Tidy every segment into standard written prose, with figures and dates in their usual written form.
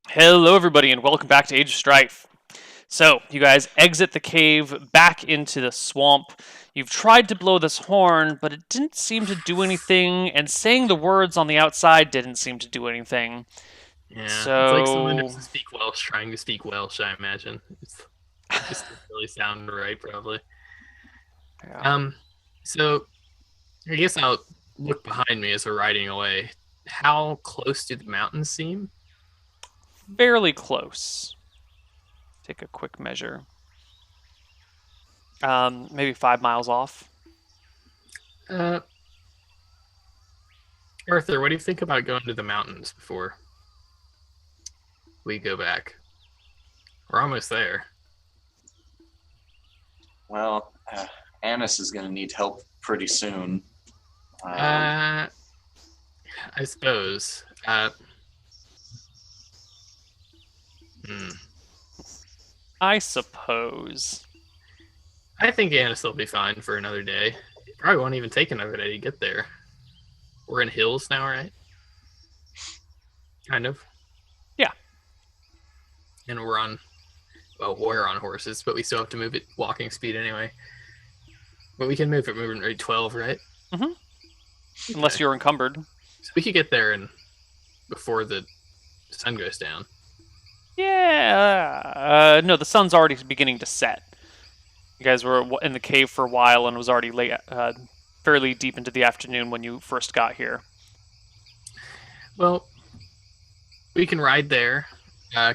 Hello, everybody, and welcome back to Age of Strife. So, you guys exit the cave back into the swamp. You've tried to blow this horn, but it didn't seem to do anything, and saying the words on the outside didn't seem to do anything. Yeah, it's like someone So, doesn't speak Welsh trying to speak Welsh, I imagine. It just doesn't really sound right, probably. yeah, Um, so I guess I'll look behind me as we're riding away. How close do the mountains seem? fairly close. Take a quick measure. Maybe 5 miles off. Uh, Arthur, what do you think about going to the mountains before we go back? We're almost there. Well, Annis is going to need help pretty soon. Uh, I suppose. Hmm. I suppose. I think Annis will be fine for another day. Probably won't even take another day to get there. We're in hills now, right? Kind of. Yeah. And we're on horses, but we still have to move at walking speed anyway. But we can move at moving rate 12, right? hmm Unless you're encumbered. So we could get there and before the sun goes down. Yeah. No, the sun's already beginning to set. You guys were in the cave for a while and was already late, fairly deep into the afternoon when you first got here. Well, we can ride there,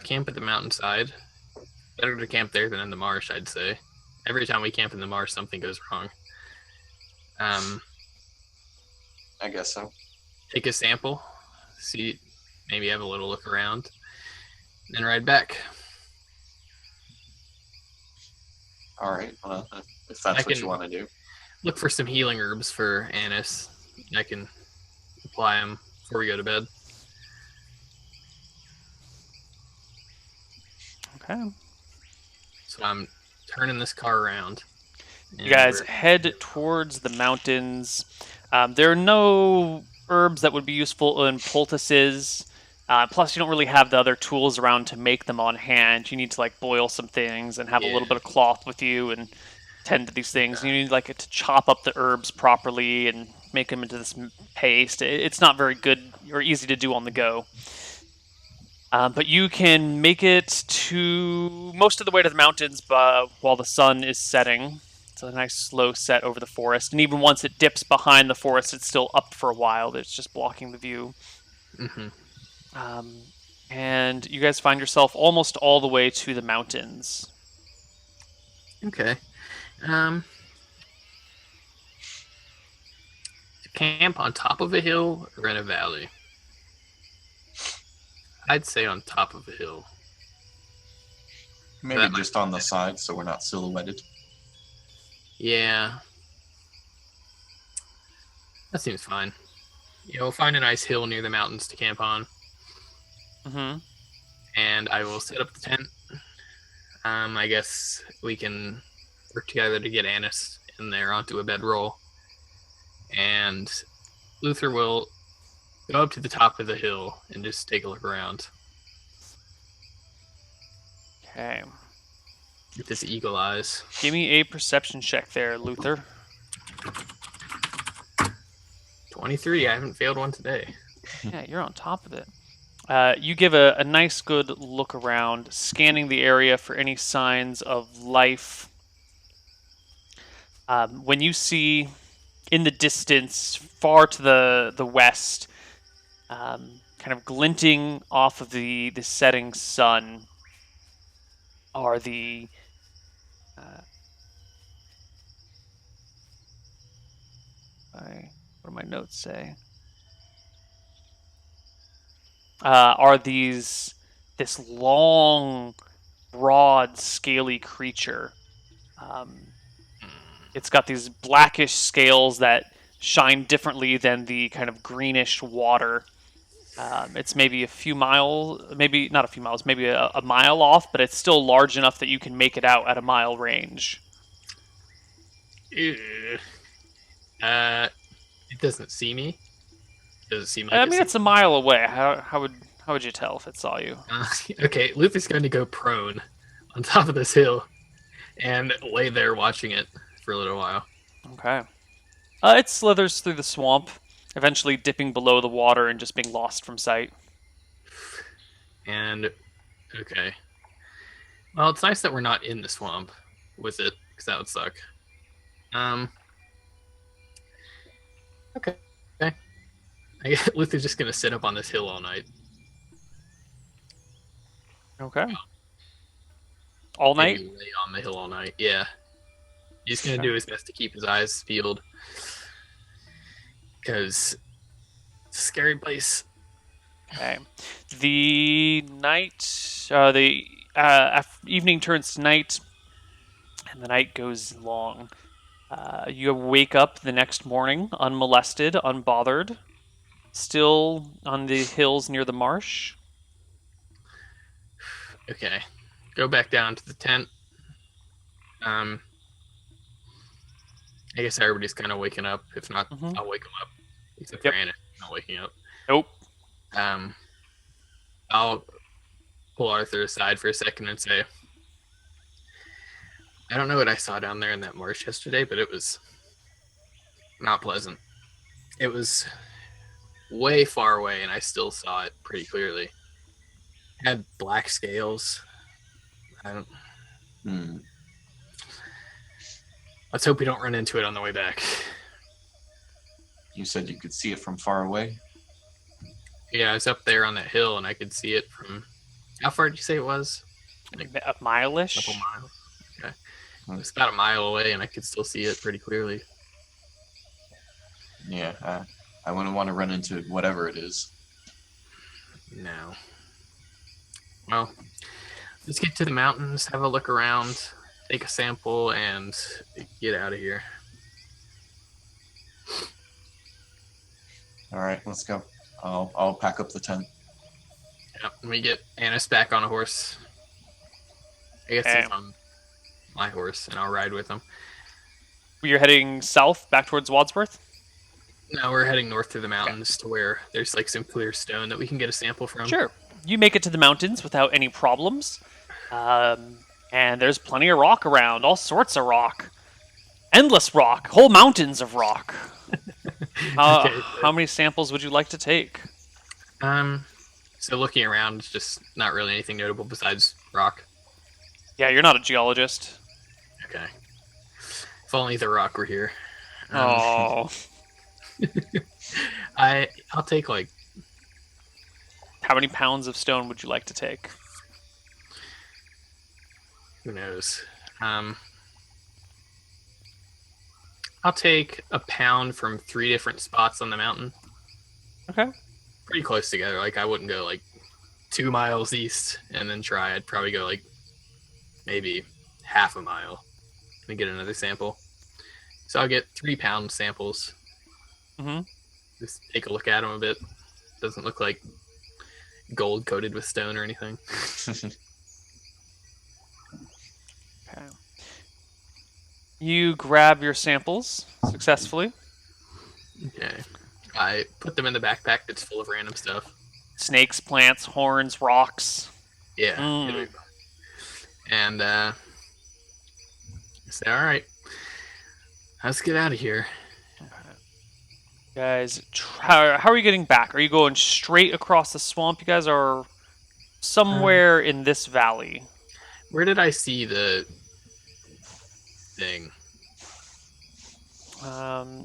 camp at the mountainside. Better to camp there than in the marsh, I'd say. Every time we camp in the marsh, something goes wrong. Um, I guess so. take a sample, see, maybe have a little look around, then ride back. All right. Well, if that's what you want to do. Look for some healing herbs for Annis. I can apply them before we go to bed. Okay. So I'm turning this car around. You guys head towards the mountains. There are no herbs that would be useful in poultices. Plus, you don't really have the other tools around to make them on hand. You need to like boil some things and have a Yeah. little bit of cloth with you and tend to these things. You need like to chop up the herbs properly and make them into this paste. It's not very good or easy to do on the go. But you can make it to most of the way to the mountains while the sun is setting. It's a nice slow set over the forest, and even once it dips behind the forest, it's still up for a while. It's just blocking the view. Mm-hmm. Um, and you guys find yourself almost all the way to the mountains. Okay. Um, camp on top of a hill or in a valley? I'd say on top of a hill. Maybe That just on the side so we're not silhouetted. Yeah. That seems fine. We'll find a nice hill near the mountains to camp on, Mm-hmm. and I will set up the tent. I guess we can work together to get Annis in there onto a bedroll, and Luther will go up to the top of the hill and just take a look around Okay. with his eagle eyes. Give me a perception check there, Luther. 23. I haven't failed one today. Yeah, you're on top of it. You give a nice, good look around, scanning the area for any signs of life. When you see in the distance, far to the west, kind of glinting off of the setting sun, are the what do my notes say? Are this long, broad, scaly creature? Um, it's got these blackish scales that shine differently than the kind of greenish water. It's maybe a few miles, maybe not a few miles, maybe a mile off, but it's still large enough that you can make it out at a mile range. Ew. It doesn't see me. Does it seem like I it mean, sees it's a me? mile away. How How would you tell if it saw you? Okay, Luther's going to go prone on top of this hill and lay there watching it for a little while. Okay. It slithers through the swamp, eventually dipping below the water and just being lost from sight. And okay, well, it's nice that we're not in the swamp with it, because that would suck. Okay. I guess Luther's just gonna sit up on this hill all night. Okay. All night? Maybe lay on the hill all night. Yeah. He's gonna Okay. do his best to keep his eyes peeled, because it's a scary place. Okay. The night, evening turns to night, and the night goes long. You wake up the next morning, unmolested, unbothered, still on the hills near the marsh. Okay. Go back down to the tent. I guess everybody's kind of waking up. If not, Mhm. I'll wake them up. Except Yep. for Anna, not waking up. Nope. I'll pull Arthur aside for a second and say, I don't know what I saw down there in that marsh yesterday, but it was not pleasant. It was way far away, and I still saw it pretty clearly. It had black scales. Let's hope we don't run into it on the way back. You said you could see it from far away? Yeah, I was up there on that hill, and I could see it from... How far did you say it was? A mile-ish? A couple miles. Okay. It was about a mile away, and I could still see it pretty clearly. Yeah, I wouldn't want to run into whatever it is. No. Well, let's get to the mountains, have a look around, take a sample, and get out of here. All right, let's go. I'll pack up the tent. Yep, let me get Annis back on a horse. I guess Okay. he's on my horse, and I'll ride with him. You're heading south, back towards Wadsworth? Now we're heading north through the mountains to where there's like some clear stone that we can get a sample from. Sure. You make it to the mountains without any problems. And there's plenty of rock around, all sorts of rock. Endless rock, whole mountains of rock. Okay, How many samples would you like to take? So looking around, it's just not really anything notable besides rock. Yeah, you're not a geologist. Okay. If only the rock were here. Oh. I'll take like... How many pounds of stone would you like to take? Who knows? I'll take a pound from 3 different spots on the mountain. Okay. Pretty close together. Like I wouldn't go like 2 miles east and then try. I'd probably go like maybe half a mile and get another sample. So I'll get 3-pound samples. Mm-hmm. Just take a look at them a bit. Doesn't look like gold coated with stone or anything. Okay. You grab your samples successfully. Okay. I put them in the backpack that's full of random stuff. Snakes, plants, horns, rocks. Yeah. Mm. And I say, all right, let's get out of here. Guys, how are you getting back? Are you going straight across the swamp? You guys are somewhere in this valley. Where did I see the thing?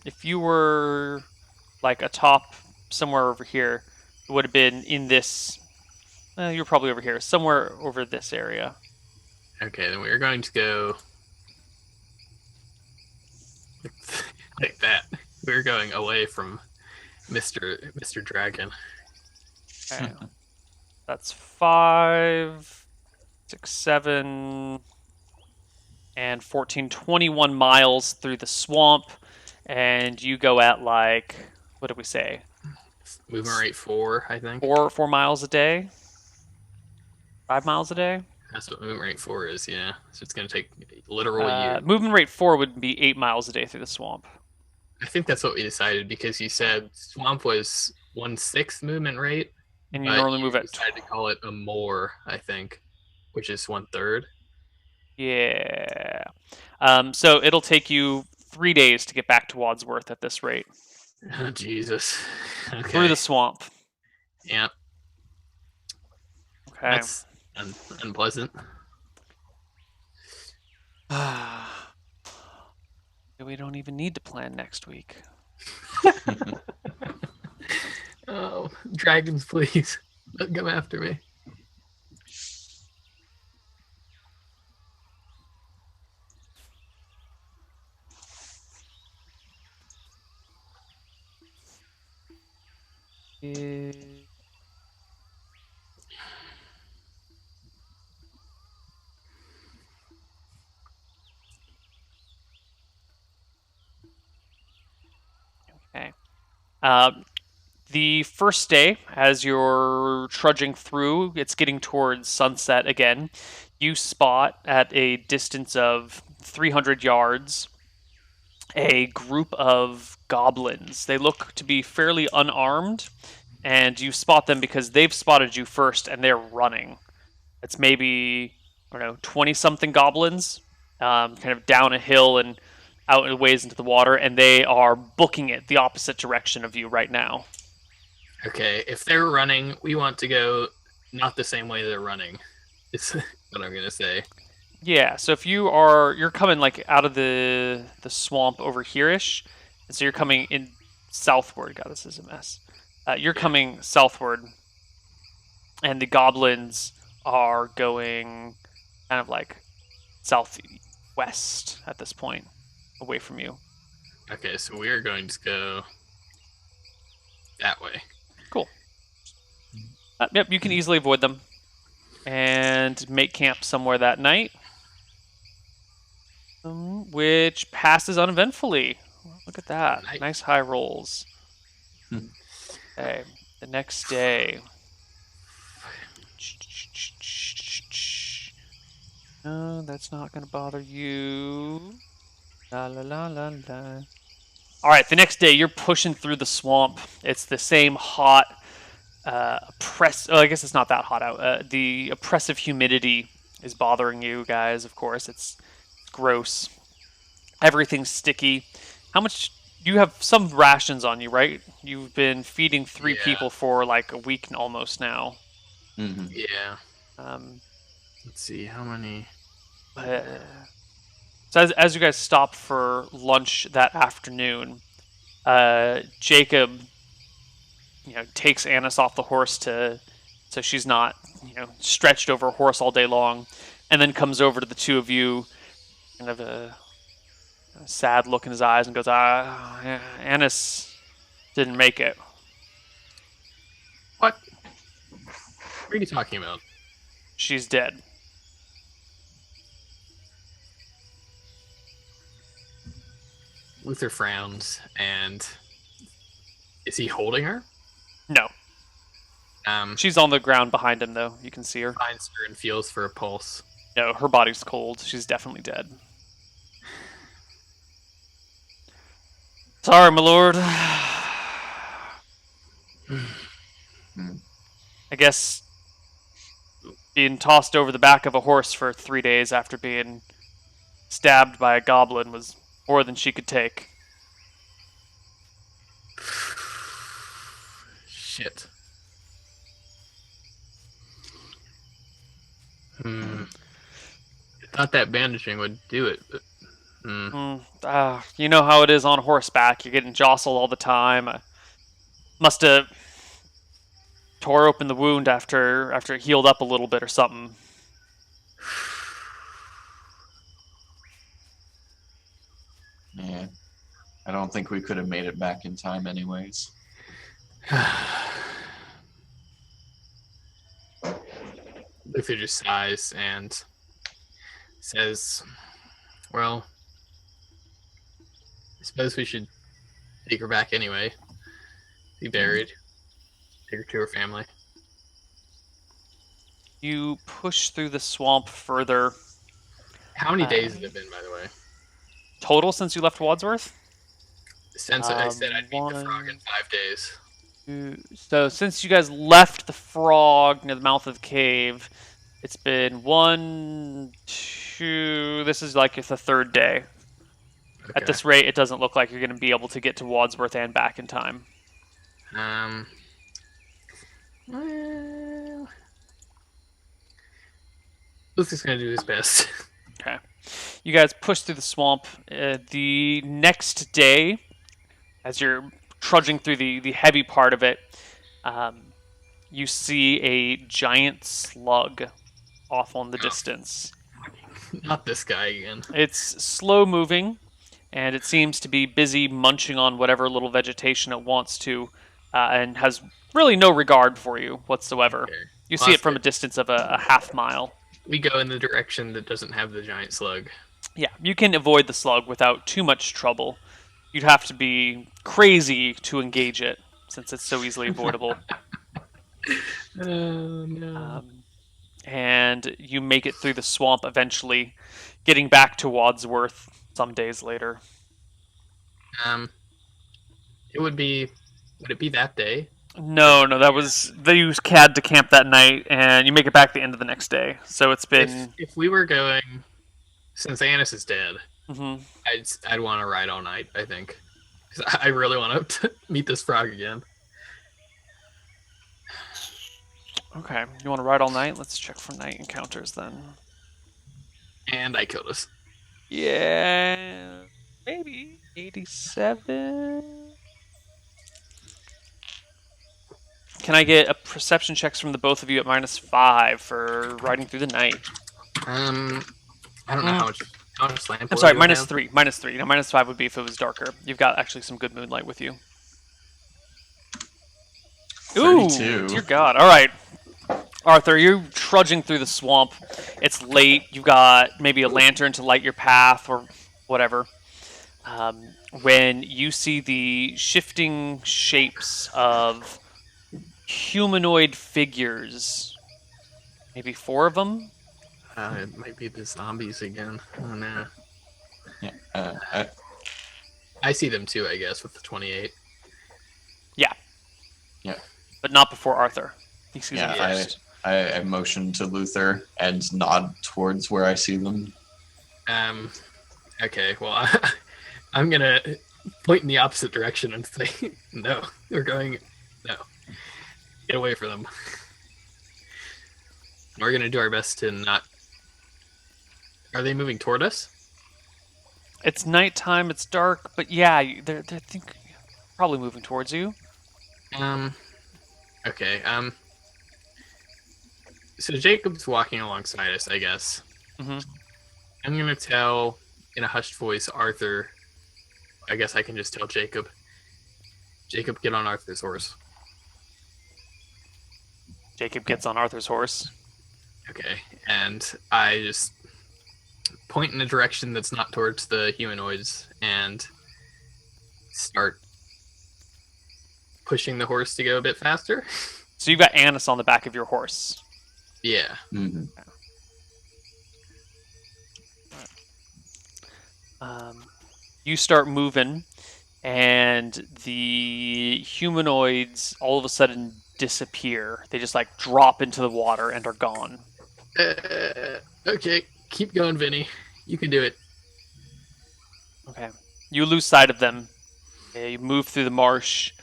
If you were like atop somewhere over here, it would have been in this. You're probably over here, somewhere over this area. Okay, then we're going to go like that. We're going away from Mr. Dragon. Okay. That's 5, 6, 7, and 14, 21 miles through the swamp, and you go at like, what did we say? Movement rate 4, I think. 4 miles a day? 5 miles a day? That's what movement rate 4 is, yeah. So it's going to take literal years. Movement rate 4 would be 8 miles a day through the swamp. I think that's what we decided because you said swamp was 1/6 movement rate. And you But normally you move at decided to call it a more, I think, which is 1/3. yeah. So it'll take you 3 days to get back to Wadsworth at this rate. Oh, Jesus. Through Okay. the swamp. Yeah, Okay. that's unpleasant. We don't even need to plan next week. Oh, dragons, please. Don't come after me. Okay. The first day, as you're trudging through, it's getting towards sunset again. You spot at a distance of 300 yards a group of goblins. They look to be fairly unarmed, and you spot them because they've spotted you first and they're running. It's maybe, I don't know, 20 something goblins, kind of down a hill and out a ways into the water, and they are booking it the opposite direction of you right now. Okay, if they're running, we want to go not the same way they're running. Is what I'm gonna say. Yeah, so if you're coming like out of the swamp over here-ish, and so you're coming in southward. God, this is a mess. You're coming southward, and the goblins are going kind of like southwest at this point, away from you. Okay, so we are going to go that way. Cool. Yep, you can easily avoid them and make camp somewhere that night, which passes uneventfully. Look at that. Nice high rolls. Okay, the next day. No, that's not going to bother you. La la la la la. All right, the next day you're pushing through the swamp. It's the same hot, Oh, I guess it's not that hot out. The oppressive humidity is bothering you guys. Of course, it's gross. Everything's sticky. How much? You have some rations on you, right? You've been feeding 3 Yeah. people for like a week almost now. Mhm. Yeah. Um, Let's see how many. so as you guys stop for lunch that afternoon, Jacob, takes Annis off the horse so she's not, stretched over a horse all day long, and then comes over to the two of you, kind of a sad look in his eyes, and goes, Annis didn't make it. What? What are you talking about? She's dead. Luther frowns, and is he holding her? No. Um, She's on the ground behind him, though. You can see her. finds her and feels for a pulse. No, her body's cold. She's definitely dead. Sorry, my lord. I guess being tossed over the back of a horse for 3 days after being stabbed by a goblin was more than she could take. Shit. I thought that bandaging would do it, but You know how it is on horseback. You're getting jostled all the time. Must have tore open the wound after it healed up a little bit or something. Yeah. I don't think we could have made it back in time anyways. Luther just sighs and says, well, I suppose we should take her back anyway. Be buried. Take her to her family. You push through the swamp further. How many days has it been, by the way? Total since you left Wadsworth? Since I said I'd beat the frog in one- 5 days. So since you guys left the frog near the mouth of the cave, it's been 1, 2. This is like it's the third day. At Okay. this rate, it doesn't look like you're going to be able to get to Wadsworth and back in time. Well, Luther's gonna do his best. Okay. You guys push through the swamp. The next day, as you're trudging through the heavy part of it, you see a giant slug off on the distance. Not this guy again. It's slow moving, and it seems to be busy munching on whatever little vegetation it wants to, and has really no regard for you whatsoever. Okay. You Well, see it that's from a good. distance of a half mile. We go in the direction that doesn't have the giant slug. Yeah, you can avoid the slug without too much trouble. You'd have to be crazy to engage it, since it's so easily avoidable. Oh no. And you make it through the swamp eventually, getting back to Wadsworth some days later. It would be. Would it be that day? No, that was they used CAD to camp that night, and you make it back the end of the next day. So it's been. If we were going, since Annis is dead, Mhm. I'd want to ride all night. I think, 'cause I really want to meet this frog again. Okay, you want to ride all night? Let's check for night encounters then. And I killed us. Yeah, maybe 87. Can I get a perception checks from the both of you at -5 for riding through the night? I don't know how much lamp. I'm sorry, -3. -3. Now -5 would be if it was darker. You've got actually some good moonlight with you. Ooh, 32. dear God. All right. Arthur, you're trudging through the swamp. It's late. You've got maybe a lantern to light your path or whatever. When you see the shifting shapes of humanoid figures, maybe 4 of them. It might be the zombies again. Oh no. Yeah. I see them too, I guess, with the 28. But not before Arthur. He sees them Yeah, first. I motion to Luther and nod towards where I see them. Okay, well, I'm gonna point in the opposite direction and say, no, we're going, no. Get away from them. We're gonna do our best to not... Are they moving toward us? It's nighttime, it's dark, but yeah, they're probably moving towards you. Okay, so Jacob's walking alongside us, I guess. Mm-hmm. I'm gonna tell, in a hushed voice, Arthur. I guess I can just tell Jacob. Jacob, get on Arthur's horse. Jacob gets on Arthur's horse. Okay, and I just point in a direction that's not towards the humanoids and start pushing the horse to go a bit faster. So you've got Annis on the back of your horse. Yeah. Mm-hmm. You start moving, and the humanoids all of a sudden disappear. They just like drop into the water and are gone. Okay, keep going, Vinny. You can do it. Okay. You lose sight of them. You move through the marsh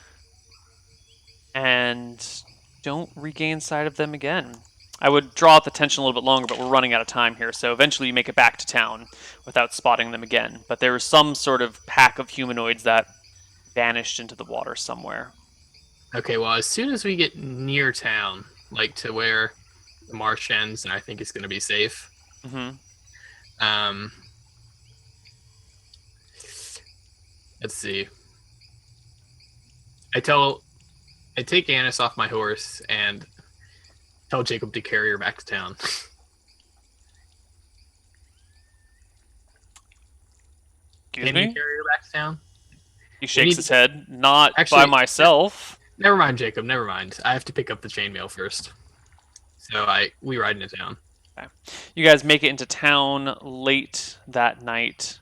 and don't regain sight of them again. I would draw out the tension a little bit longer, but we're running out of time here, so eventually you make it back to town without spotting them again. But there was some sort of pack of humanoids that vanished into the water somewhere. Okay, well, as soon as we get near town, like to where the marsh ends, and I think it's going to be safe, Mm-hmm. Let's see. I take Annis off my horse and tell Jacob to carry her back to town. Excuse Can me? you carry her back to town? He shakes need- his head. Not by Actually- myself. Never mind, Jacob. Never mind. I have to pick up the chainmail first. So we ride into town. You guys make it into town late that night,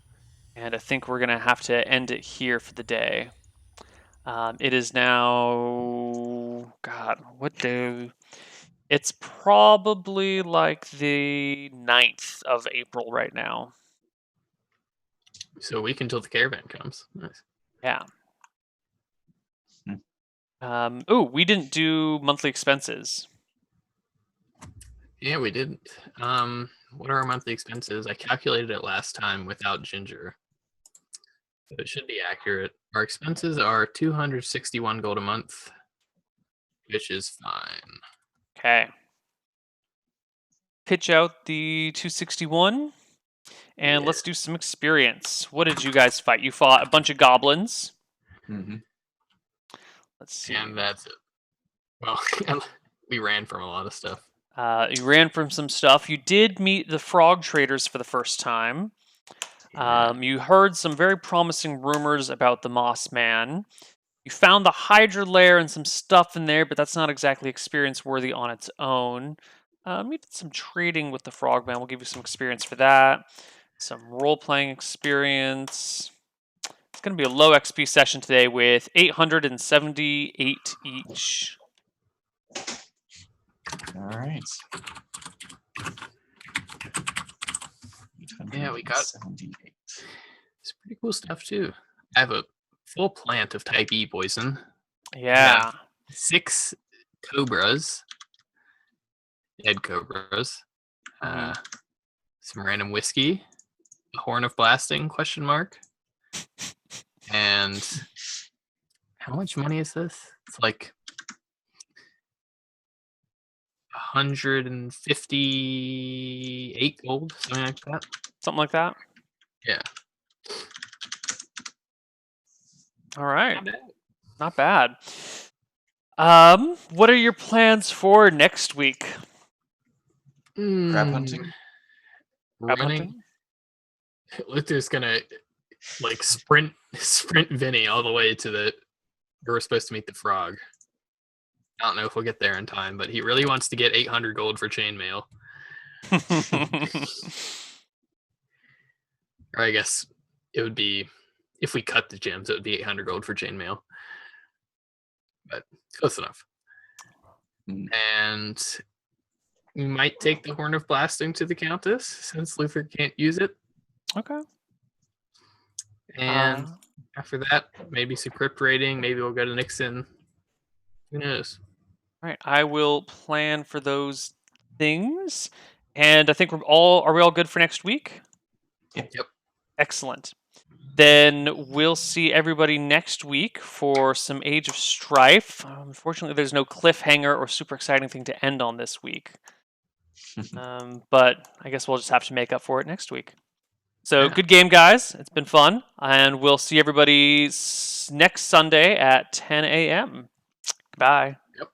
and I think we're going to have to end it here for the day. It is now What day? It's probably like the 9th of April right now. So a week until the caravan comes. Nice. Yeah. Hmm. Oh, we didn't do monthly expenses. Yeah, we didn't. What are our monthly expenses? I calculated it last time without Ginger. So it should be accurate. Our expenses are 261 gold a month, which is fine. Okay. Pitch out the 261, and Yeah. let's do some experience. What did you guys fight? You fought a bunch of goblins. Mm-hmm. Let's see. And that's it. Well, we ran from a lot of stuff. You ran from some stuff. You did meet the frog traders for the first time. Yeah. You heard some very promising rumors about the Moss Man. You found the Hydra lair and some stuff in there, but that's not exactly experience worthy on its own. You did some trading with the Frogman. We'll give you some experience for that. Some role playing experience. It's going to be a low XP session today with 878 each. All right. Yeah, we got 78. It's pretty cool stuff too. I have a full plant of type E poison. Yeah. 6 cobras. Dead cobras. Some random whiskey. A horn of blasting ? And how much money is this? It's like 158 gold, something like that. Something like that. Yeah. All right. Not bad. Not bad. What are your plans for next week? Crab hunting? Crab Running. hunting? Luther's gonna like sprint Vinny all the way to the where we're supposed to meet the frog. I don't know if we'll get there in time, but he really wants to get 800 gold for chainmail. Or I guess it would be, if we cut the gems, it would be 800 gold for chainmail. But close enough. And we might take the Horn of Blasting to the Countess, since Luther can't use it. Okay. And after that, maybe some crypt raiding. Maybe we'll go to Nixon. Who knows? All right. I will plan for those things. And I think are we all good for next week? Yep. Excellent. Then we'll see everybody next week for some Age of Strife. Unfortunately, there's no cliffhanger or super exciting thing to end on this week. But I guess we'll just have to make up for it next week. So Yeah. good game, guys. It's been fun. And we'll see everybody next Sunday at 10 a.m. Goodbye. Yep.